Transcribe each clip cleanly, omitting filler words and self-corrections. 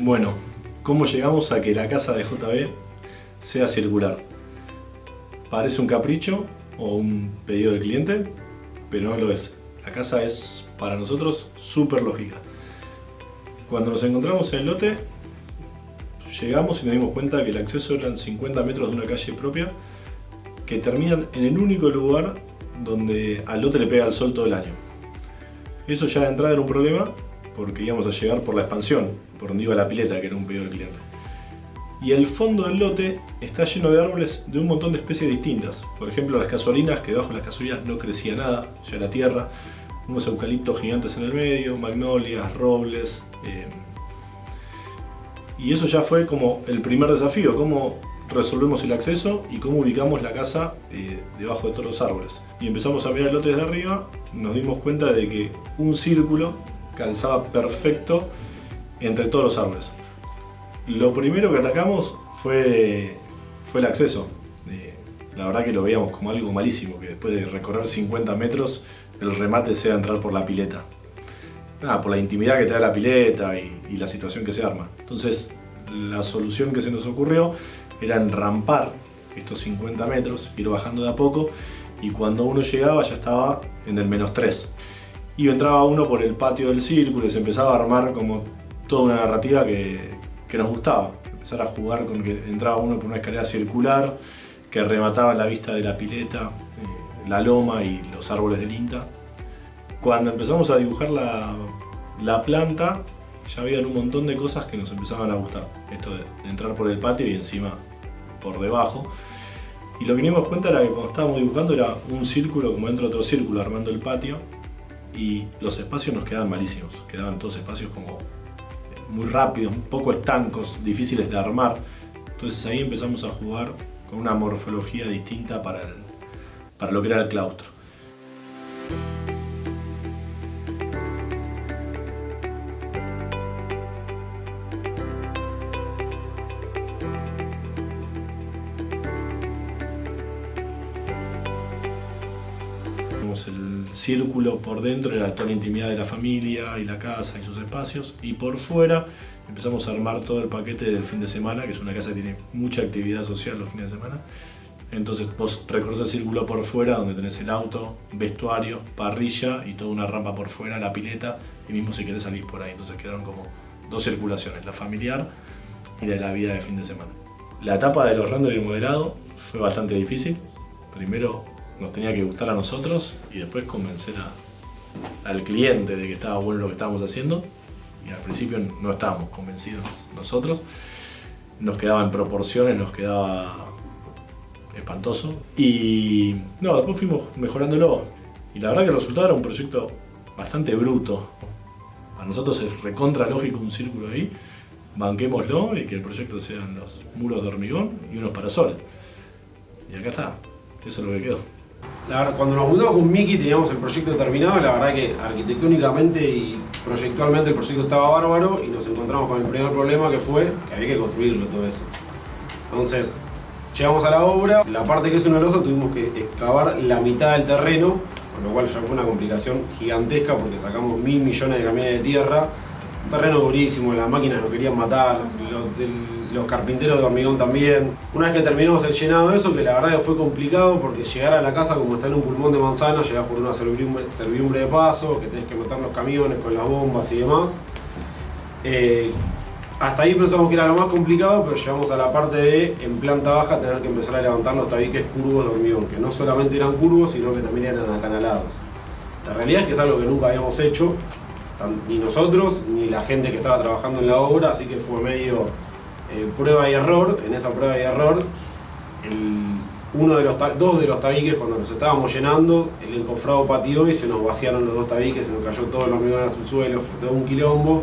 Bueno, ¿cómo llegamos a que la casa de JB sea circular? Parece un capricho o un pedido del cliente, pero no lo es. La casa es, para nosotros, súper lógica. Cuando nos encontramos en el lote, llegamos y nos dimos cuenta que el acceso eran 50 metros de una calle propia que terminan en el único lugar donde al lote le pega el sol todo el año. Eso ya de entrada era un problema porque íbamos a llegar por la expansión, por donde iba la pileta, que era un pedido del cliente. Y el fondo del lote está lleno de árboles de un montón de especies distintas. Por ejemplo, las casuarinas, que debajo de las casuarinas no crecía nada, ya era tierra. Unos eucaliptos gigantes en el medio, magnolias, robles. Y eso ya fue como el primer desafío, cómo resolvemos el acceso y cómo ubicamos la casa debajo de todos los árboles. Y empezamos a mirar el lote desde arriba, nos dimos cuenta de que un círculo calzaba perfecto entre todos los árboles. Lo primero que atacamos fue el acceso. La verdad que lo veíamos como algo malísimo, que después de recorrer 50 metros el remate sea entrar por la pileta. Por la intimidad que te da la pileta y la situación que se arma. Entonces la solución que se nos ocurrió era enrampar estos 50 metros, ir bajando de a poco, y cuando uno llegaba ya estaba en el -3. Y entraba uno por el patio del círculo y se empezaba a armar como toda una narrativa que nos gustaba. Empezar a jugar con que entraba uno por una escalera circular que remataba la vista de la pileta, la loma y los árboles del INTA. Cuando empezamos a dibujar la planta, ya habían un montón de cosas que nos empezaban a gustar. Esto de entrar por el patio y encima por debajo. Y lo que nos dimos cuenta era que cuando estábamos dibujando era un círculo como dentro de otro círculo armando el patio, y los espacios nos quedaban malísimos. Quedaban todos espacios como muy rápidos, un poco estancos, difíciles de armar. Entonces ahí empezamos a jugar con una morfología distinta para lo que era el claustro. El círculo por dentro era toda la intimidad de la familia y la casa y sus espacios, y por fuera empezamos a armar todo el paquete del fin de semana, que es una casa que tiene mucha actividad social los fines de semana. Entonces vos recorres el círculo por fuera, donde tenés el auto, vestuario, parrilla y toda una rampa por fuera, la pileta, y mismo si querés salir por ahí. Entonces quedaron como dos circulaciones, la familiar y la de la vida de fin de semana. La etapa de los renders y el modelado fue bastante difícil. Primero nos tenía que gustar a nosotros y después convencer al cliente de que estaba bueno lo que estábamos haciendo. Y al principio no estábamos convencidos nosotros. Nos quedaba en proporciones, nos quedaba espantoso. Y después fuimos mejorándolo. Y la verdad que el resultado era un proyecto bastante bruto. A nosotros es recontra lógico un círculo ahí. Banquémoslo y que el proyecto sean los muros de hormigón y unos parasoles. Y acá está. Eso es lo que quedó. La verdad, cuando nos juntamos con Miki teníamos el proyecto terminado. La verdad que arquitectónicamente y proyectualmente el proyecto estaba bárbaro, y nos encontramos con el primer problema, que fue que había que construirlo todo eso. Entonces llegamos a la obra, la parte que es una losa tuvimos que excavar la mitad del terreno, con lo cual ya fue una complicación gigantesca porque sacamos 1000 millones de camiones de tierra. Un terreno durísimo, las máquinas nos querían matar, los carpinteros de hormigón también. Una vez que terminamos el llenado de eso, que la verdad que fue complicado porque llegar a la casa como está en un pulmón de manzana, llegás por una servidumbre de paso, que tenés que meter los camiones con las bombas y demás. Hasta ahí pensamos que era lo más complicado, pero llegamos a la parte de, en planta baja, tener que empezar a levantar los tabiques curvos de hormigón, que no solamente eran curvos, sino que también eran acanalados. La realidad es que es algo que nunca habíamos hecho, ni nosotros, ni la gente que estaba trabajando en la obra, así que fue medio prueba y error. En esa prueba y error, dos de los tabiques, cuando los estábamos llenando, el encofrado pateó y se nos vaciaron los dos tabiques, se nos cayó todo el hormigón al subsuelo, fue todo un quilombo.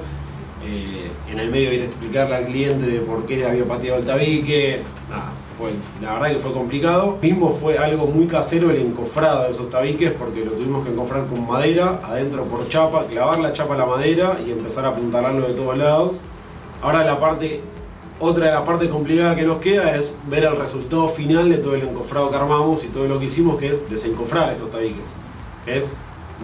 En el medio ir a explicarle al cliente de por qué había pateado el tabique. La verdad que fue complicado. Mismo fue algo muy casero el encofrado de esos tabiques, porque lo tuvimos que encofrar con madera, adentro por chapa, clavar la chapa a la madera y empezar a apuntalarlo de todos lados. Ahora otra de las partes complicadas que nos queda es ver el resultado final de todo el encofrado que armamos y todo lo que hicimos, que es desencofrar esos tabiques. Es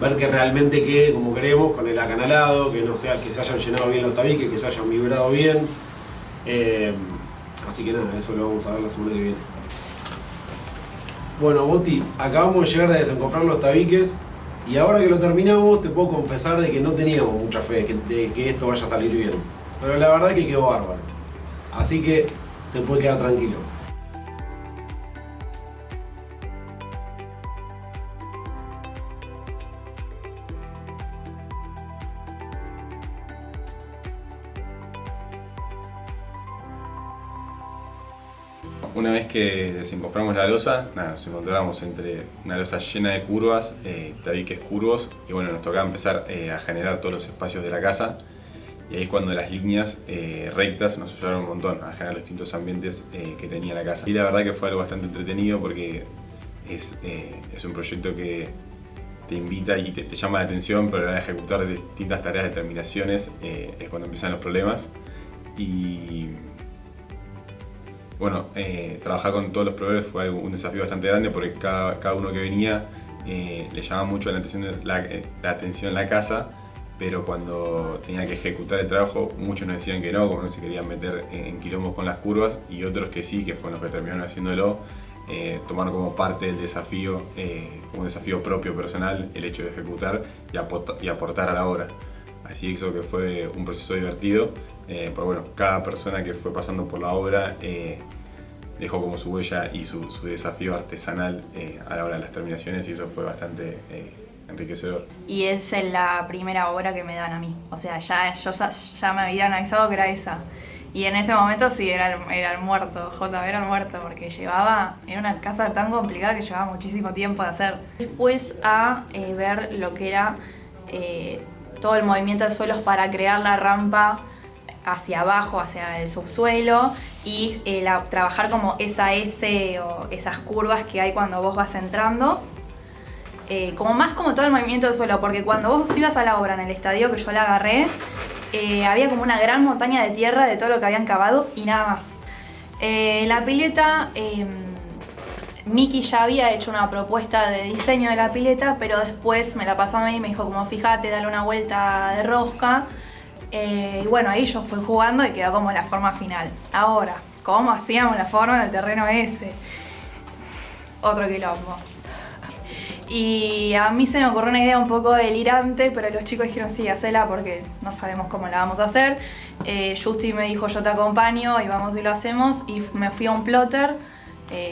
ver que realmente quede como queremos, con el acanalado, que no sea, que se hayan llenado bien los tabiques, que se hayan vibrado bien. Así que nada, eso lo vamos a ver la semana que viene. Bueno, Boti, acabamos de llegar de desencofrar los tabiques y ahora que lo terminamos te puedo confesar de que no teníamos mucha fe de que esto vaya a salir bien. Pero la verdad es que quedó bárbaro. Así que te puedes quedar tranquilo. Una vez que desencoframos la losa, nos encontrábamos entre una losa llena de curvas, tabiques curvos, y bueno, nos tocaba empezar a generar todos los espacios de la casa. Y ahí es cuando las líneas rectas nos ayudaron un montón a generar los distintos ambientes que tenía la casa. Y la verdad que fue algo bastante entretenido porque es un proyecto que te invita y te llama la atención, pero a la hora de ejecutar distintas tareas de terminaciones es cuando empiezan los problemas. Y bueno, trabajar con todos los proveedores fue un desafío bastante grande porque cada uno que venía le llamaba mucho la atención la casa, pero cuando tenía que ejecutar el trabajo muchos nos decían que no, como no se querían meter en quilombos con las curvas, y otros que sí, que fueron los que terminaron haciéndolo, tomaron como parte del desafío, como un desafío propio, personal, el hecho de ejecutar y aportar a la obra. Así eso que fue un proceso divertido, pero bueno, cada persona que fue pasando por la obra dejó como su huella y su desafío artesanal a la hora de las terminaciones, y eso fue bastante enriquecedor. Y es la primera obra que me dan a mí, o sea, ya me habían avisado que era esa. Y en ese momento sí, era el muerto, era el muerto, porque era una casa tan complicada que llevaba muchísimo tiempo de hacer. Después a ver lo que era todo el movimiento de suelos para crear la rampa hacia abajo, hacia el subsuelo, y trabajar como esa S o esas curvas que hay cuando vos vas entrando. Como todo el movimiento del suelo, porque cuando vos ibas a la obra en el estadio que yo la agarré, había como una gran montaña de tierra de todo lo que habían cavado y nada más. La pileta, Miki ya había hecho una propuesta de diseño de la pileta, pero después me la pasó a mí y me dijo como fíjate, dale una vuelta de rosca. Y bueno, ahí yo fui jugando y quedó como la forma final. Ahora, ¿cómo hacíamos la forma en el terreno ese? Otro quilombo. Y a mí se me ocurrió una idea un poco delirante, pero los chicos dijeron sí, hacela porque no sabemos cómo la vamos a hacer. Justi me dijo yo te acompaño y vamos y lo hacemos, y me fui a un plotter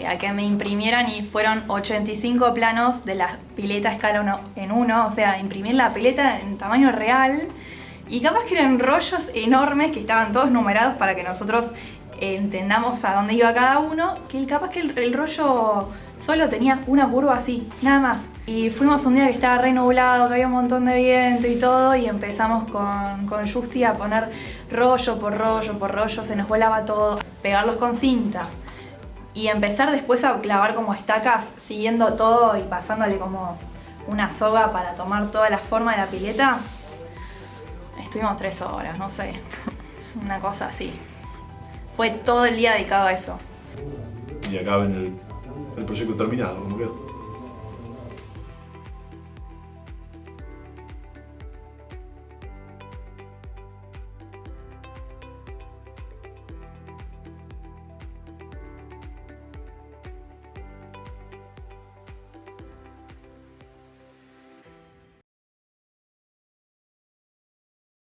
a que me imprimieran, y fueron 85 planos de la pileta escala 1:1, o sea, imprimir la pileta en tamaño real, y capaz que eran rollos enormes que estaban todos numerados para que nosotros entendamos a dónde iba cada uno, que capaz que el rollo solo tenía una curva así, nada más. Y fuimos un día que estaba re nublado, que había un montón de viento y todo, y empezamos con Justi a poner rollo por rollo, se nos volaba todo, pegarlos con cinta. Y empezar después a clavar como estacas, siguiendo todo y pasándole como una soga para tomar toda la forma de la pileta. Estuvimos 3 horas, no sé, una cosa así. Fue todo el día dedicado a eso. Y acá ven el proyecto terminado, como quedó.